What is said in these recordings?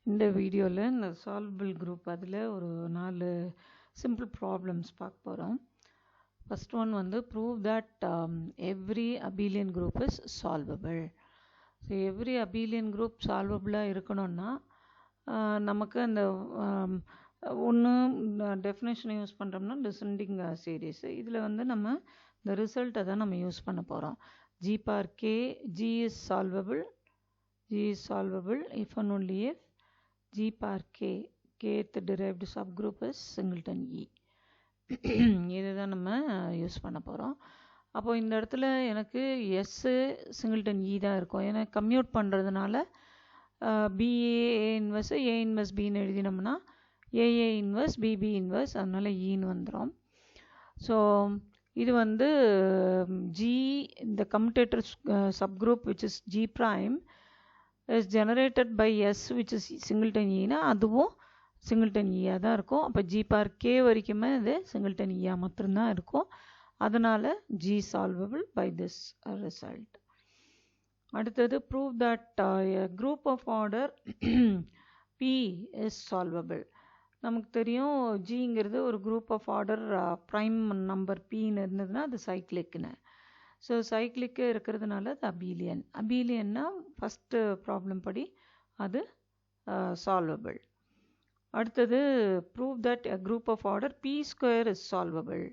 இந்த வீடியோவில் இந்த சால்வபிள் குரூப் அதில் ஒரு 4 சிம்பிள் ப்ராப்ளம்ஸ் பார்க்க போகிறோம். ஃபர்ஸ்ட் ஒன் வந்து prove that every abelian group is solvable. So every abelian group சால்வபிளாக இருக்கணும்னா நமக்கு அந்த ஒன்று டெஃபினேஷனை யூஸ் பண்ணுறோம்னா டிசெண்டிங் சீரீஸ். இதில் வந்து நம்ம இந்த ரிசல்ட்டை தான் நம்ம யூஸ் பண்ண போகிறோம். G par K, G is solvable if and only if G par K, kth derived subgroup is singleton E. இதுதான் நம்ம யூஸ் பண்ண போகிறோம். அப்போது இந்த இடத்துல எனக்கு S சிங்கிள்டன் E தான் இருக்கும். ஏன்னா கம்யூட் பண்ணுறதுனால BA இன்வெர்ஸ் A இன்வெர்ஸ் Bன்னு எழுதினோம்னா AA இன்வெர்ஸ் BB இன்வெர்ஸ் அதனால் ஈன்னு வந்துடும். ஸோ இது வந்து G, the commutator subgroup which is G prime is generated by S which is singleton E னா அதுவும் singleton E ஆ தான் இருக்கும். அப்போ G par K வரைக்குமே இது singleton E ஆ மட்டும்தான் இருக்கும். அதனால G solvable by this result. அடுத்தது prove that a group of order P is solvable. நமக்கு தெரியும் ஜிங்கிறது ஒரு group of order prime number பின்னு இருந்ததுன்னா அது சைக்ளிக்னு. ஸோ சைக்ளிக்கு இருக்கிறதுனால அது அபீலியன்னா ஃபஸ்ட்டு ப்ராப்ளம் படி அது சால்வபிள். அடுத்தது prove that a group of order p square is solvable.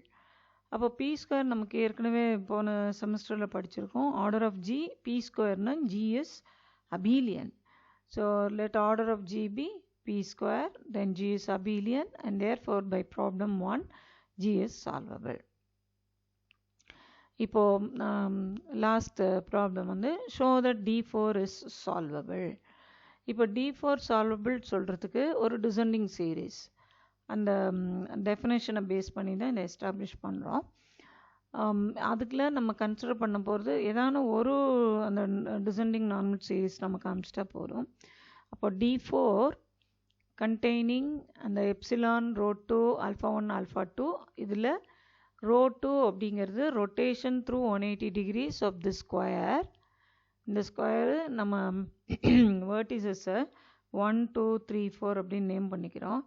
அப்போ பி ஸ்கொயர் நமக்கு ஏற்கனவே போன செமஸ்டரில் படிச்சிருக்கோம். ஆர்டர் ஆஃப் ஜி பி ஸ்கொயர்னா G is abelian. So let order of G p P square, then G is abelian, and therefore by problem 1 G is solvable. இப்போ last problem வந்து show that D4 is solvable. இப்போ D4 solvable சொல்கிறதுக்கு ஒரு descending series அந்த டெஃபினேஷனை base பண்ணி தான் இதை establish பண்ணுறோம். அதுக்குள்ள நம்ம கன்சிடர் பண்ண போகிறது ஏதான ஒரு அந்த டிசெண்டிங் நார்மல் சீரீஸ் நம்ம காமிச்சிட்டா போதும். அப்போ D4 containing அந்த எப்சிலான் ரோ 2 ஆல்ஃபா 1 ஆல்ஃபா 2 இதில் ரோ 2 அப்படிங்கிறது rotation through 180 degrees of the square. இந்த ஸ்கொயரு நம்ம வேர்டிசஸை 1 2 3 4 அப்படின்னு நேம் பண்ணிக்கிறோம்.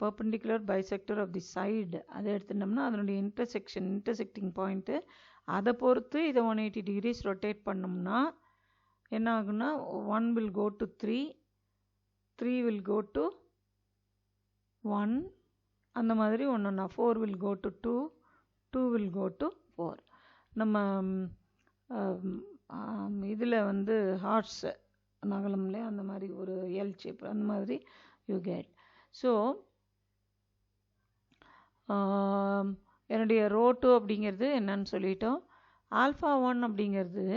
Perpendicular bisector of the side அதை எடுத்துட்டோம்னா அதனுடைய இன்டர்செக்டிங் பாயிண்ட்டு அதை பொறுத்து இதை 180 டிகிரிஸ் ரொட்டேட் பண்ணோம்னா என்ன ஆகுன்னா 1 will go to 3, 3 will go to 1 அந்த மாதிரி ஒன்றுனா 4 will go to 2, 2 will go to 4. நம்ம இதில் வந்து ஹார்ட்ஸ் நகலம்லே அந்த மாதிரி ஒரு எல் ஷேப் அந்த மாதிரி யூ கெட். ஸோ என்னுடைய ரோ 2 அப்படிங்கிறது என்னன்னு சொல்லிட்டோம். ஆல்ஃபா 1 அப்படிங்கிறது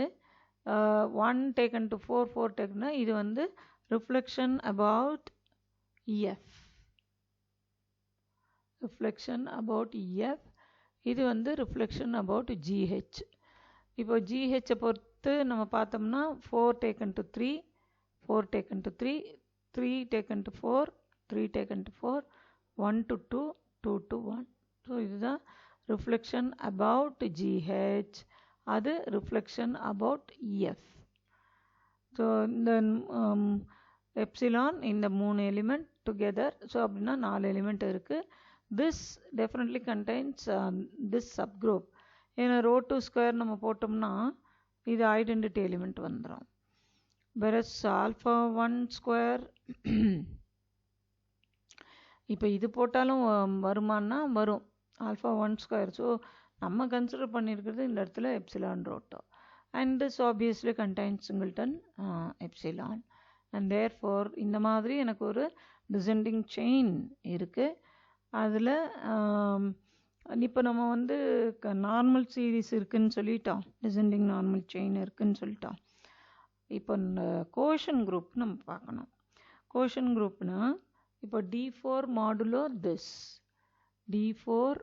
1 taken to 4, 4 taken இது வந்து reflection about EF. Reflection about EF இது வந்து ரிஃப்ளெக்ஷன் அபவுட் GH. இப்போ GHஐ பொறுத்து நம்ம பார்த்தோம்னா 4 taken to 3, 4 taken to 3, 3 taken to 4, 3 taken to 4, 1 to 2, 2 to 1. So இதுதான் ரிஃப்ளெக்ஷன் அபவுட் GH, அது ரிஃப்ளெக்ஷன் அபவுட் EF. ஸோ இந்த எப்சிலான் இந்த 3 எலிமெண்ட் டுகெதர். ஸோ அப்படின்னா 4 எலிமெண்ட் இருக்குது. This definitely contains this subgroup. ஏன்னா ரோ 2 ஸ்கொயர் நம்ம போட்டோம்னா இது ஐடென்டிட்டி எலிமெண்ட் வந்துடும். வெரஸ் ஆல்ஃபா 1 ஸ்கொயர் இப்போ இது போட்டாலும் வருமானா வரும் ஆல்ஃபா 1 ஸ்கொயர். ஸோ நம்ம கன்சிடர் பண்ணியிருக்கிறது இந்த இடத்துல epsilon row 2 and this obviously contains singleton epsilon, and therefore இந்த மாதிரி எனக்கு ஒரு descending chain இருக்குது. அதில் இப்போ நம்ம வந்து நார்மல் சீரீஸ் இருக்குதுன்னு சொல்லிட்டோம், descending நார்மல் செயின் இருக்குதுன்னு சொல்லிட்டோம். இப்போ இந்த கோஷன் குரூப் நம்ம பார்க்கணும். கோஷன் குரூப்னா இப்போ D4 modulo this, D4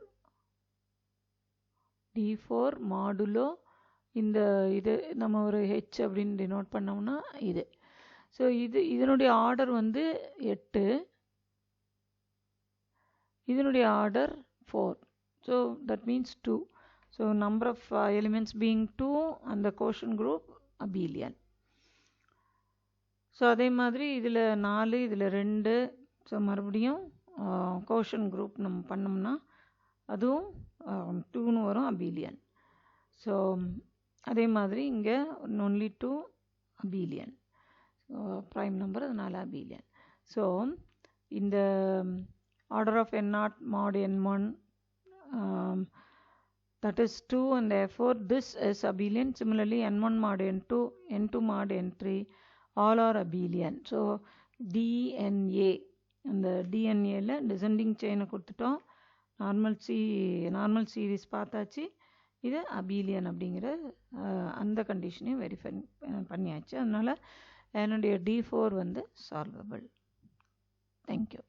modulo இந்த இது நம்ம ஒரு ஹெச் அப்படின்னு டினோட் பண்ணோம்னா இது. ஸோ இதனுடைய ஆர்டர் வந்து 8, இதனுடைய order 4. So that means 2. So number of elements being 2 and the quotient group abelian. So அதே மாதிரி இதில் 4 இதில் 2. ஸோ மறுபடியும் கோஷன் குரூப் நம்ம பண்ணோம்னா அதுவும் 2ன்னு வரும் அபீலியன். ஸோ அதே மாதிரி இங்கே ஒன்லி 2 அபீலியன். ப்ரைம் நம்பர் அதனால் அபீலியன். ஸோ இந்த order of n0 mod n1 that is 2 and therefore this is abelian. Similarly n1 mod n2, n2 mod n3 all are abelian. So DNA அந்த DNAல descending chain கொடுத்துட்டோம், normal series பார்த்தாச்சு, இது அபீலியன் அப்படிங்கிற அந்த கண்டிஷனையும் verify பண்ணியாச்சு. அதனால் என்னுடைய D4 வந்து சால்வபிள். தேங்க்யூ.